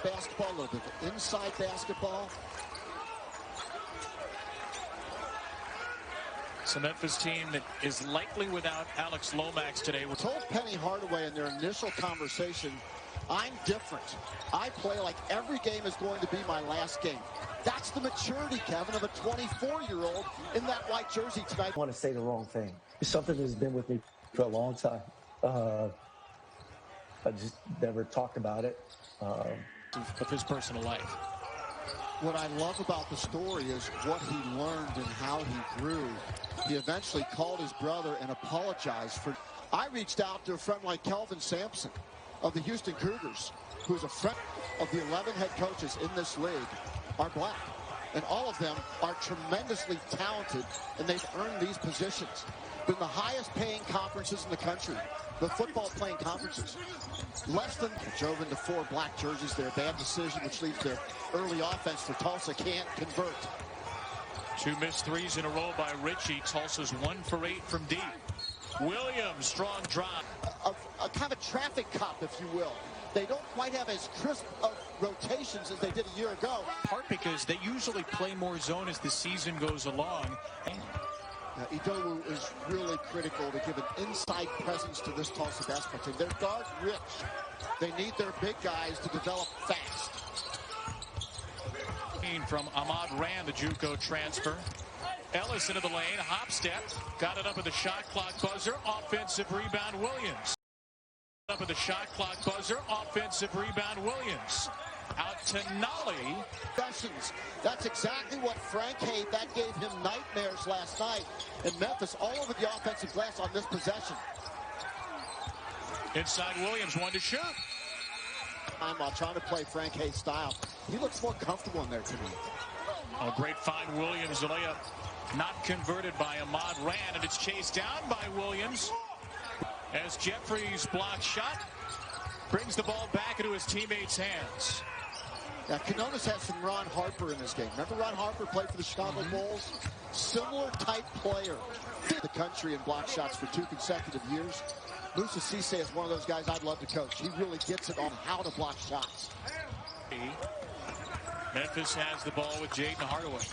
Basketball, a little bit of inside basketball. It's a Memphis team that is likely without Alex Lomax today. We told Penny Hardaway in their initial conversation, I'm different. I play like every game is going to be my last game. That's the maturity, Kevin, of a 24-year-old in that white jersey tonight. I want to say the wrong thing. It's something that's been with me for a long time. I just never talked about it. Of his personal life. What I love about the story is what he learned and how he grew. He eventually called his brother and apologized for. I reached out to a friend like Kelvin Sampson of the Houston Cougars, who's a friend of the 11 head coaches in this league, are black. And all of them are tremendously talented, and they've earned these positions. Been the highest paying conferences in the country, the football playing conferences. Less than drove into 4 black jerseys there. Bad decision, which leads to early offense for Tulsa. Can't convert. 2 missed threes in a row by Richie. Tulsa's 1 for 8 from deep. Williams, strong drop. A kind of a traffic cop, if you will. They don't quite have as crisp of rotations as they did a year ago. Part because they usually play more zone as the season goes along. Idowu is really critical to give an inside presence to this Tulsa basketball team. They're guard rich. They need their big guys to develop fast. From Ahmad Rand, the JUCO transfer. Ellis into the lane, hop step, got it up at the shot clock buzzer, offensive rebound Williams. Up at the shot clock buzzer, offensive rebound Williams. Out to Nolly. That's exactly what Frank Haith, that gave him nightmares last night in Memphis, all over the offensive glass on this possession. Inside Williams, 1 to shoot. While trying to play Frank Haith style, he looks more comfortable in there to me. A great find, Williams. The layup not converted by Ahmad Rand, and it's chased down by Williams. As Jeffrey's block shot brings the ball back into his teammates' hands. Now, Canonis has some Ron Harper in this game. Remember Ron Harper played for the Chicago Bulls? Similar type player. The country in block shots for 2 consecutive years. Musa Cisse is one of those guys I'd love to coach. He really gets it on how to block shots. Memphis has the ball with Jaden Hardaway.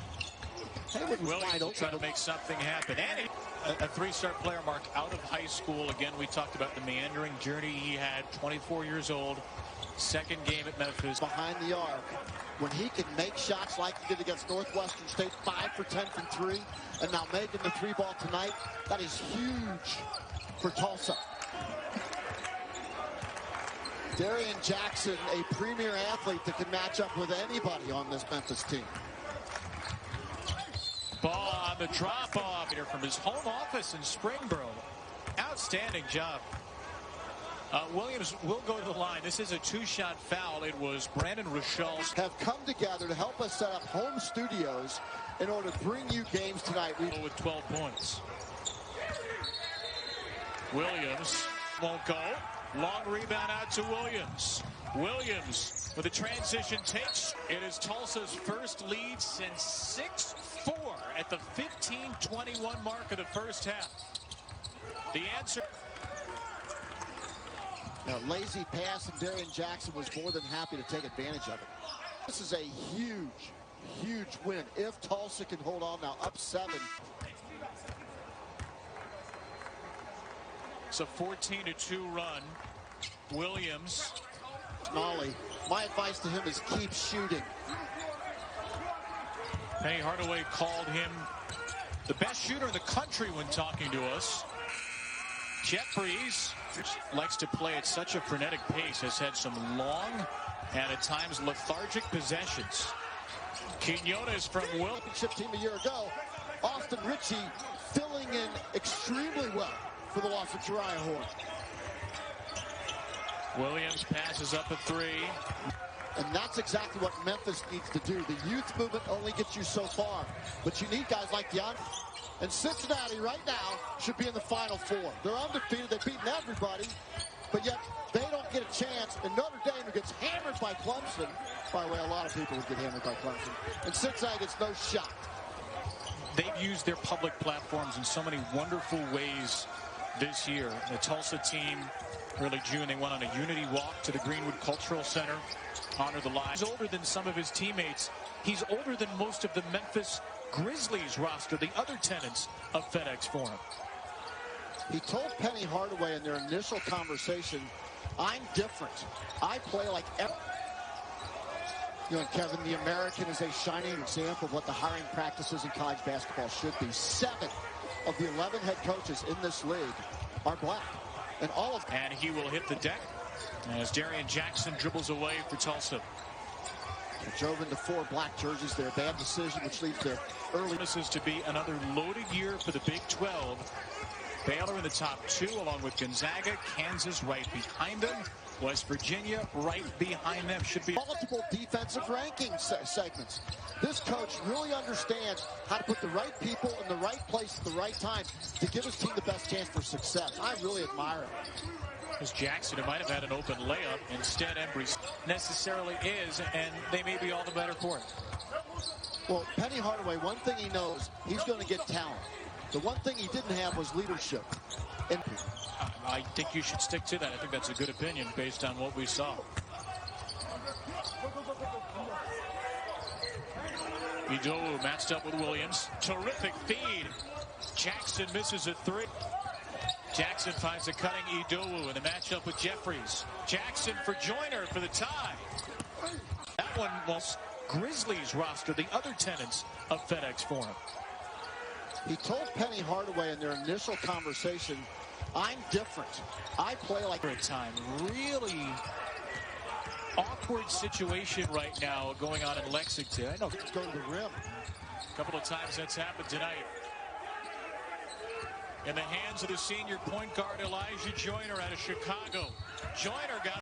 Williams trying to make something happen. And a 3-star player, Mark, out of high school. Again, we talked about the meandering journey he had. 24 years old. Second game at Memphis. Behind the arc. When he can make shots like he did against Northwestern State, 5 for 10 from 3, and now making the 3-ball tonight, that is huge for Tulsa. Darian Jackson, a premier athlete that can match up with anybody on this Memphis team. Ball on the drop-off here from his home office in Springboro. Outstanding job. Williams will go to the line. This is a 2-shot foul. It was Brandon Rochelle. Have come together to help us set up home studios in order to bring you games tonight. With 12 points. Williams won't go. Long rebound out to Williams. Williams with a transition takes. It is Tulsa's first lead since 6-4 at the 15-21 mark of the first half. The answer. Now, lazy pass, and Darian Jackson was more than happy to take advantage of it. This is a huge, huge win if Tulsa can hold on now, up 7. It's a 14-2 run. Williams. Nolly. My advice to him is keep shooting. Penny Hardaway called him the best shooter in the country when talking to us. Jeffries likes to play at such a frenetic pace, has had some long and at times lethargic possessions. Quinones from Championship team a year ago. Austin Ritchie filling in extremely well for the loss of Jariah Horn. Williams passes up a 3. And that's exactly what Memphis needs to do. The youth movement only gets you so far. But you need guys like DeAndre. And Cincinnati right now should be in the Final Four. They're undefeated. They've beaten everybody. But yet they don't get a chance. And Notre Dame, who gets hammered by Clemson. By the way, a lot of people would get hammered by Clemson. And Cincinnati gets no shot. They've used their public platforms in so many wonderful ways this year. The Tulsa team, early June, they went on a unity walk to the Greenwood Cultural Center. honor the line. He's older than some of his teammates. He's older than most of the Memphis Grizzlies roster, the other tenants of FedEx Forum. He told Penny Hardaway in their initial conversation, I'm different. I play like every... You know, Kevin, the American is a shining example of what the hiring practices in college basketball should be. 7 of the 11 head coaches in this league are black. And all of them. And he will hit the deck as Darian Jackson dribbles away for Tulsa. They drove into 4 black jerseys there. Bad decision, which leads to early. This is to be another loaded year for the Big 12. Baylor in the top 2, along with Gonzaga, Kansas right behind them. West Virginia right behind them. Should be multiple defensive ranking segments. This coach really understands how to put the right people in the right place at the right time to give his team the best chance for success. I really admire it. As Jackson, who might have had an open layup, instead Embry necessarily is, and they may be all the better for it. Well, Penny Hardaway, one thing he knows, he's going to get talent. The one thing he didn't have was leadership. And I think you should stick to that. I think that's a good opinion based on what we saw. Idowu matched up with Williams. Terrific feed. Jackson misses a 3. Jackson finds a cutting Idowu in the matchup with Jeffries. Jackson for Joyner for the tie. That one was Grizzlies roster, the other tenants of FedEx Forum. He told Penny Hardaway in their initial conversation, I'm different. I play like a time. Really awkward situation right now going on in Lexington. I know it's going to the rim. A couple of times that's happened tonight. In the hands of the senior point guard Elijah Joyner out of Chicago. Joyner got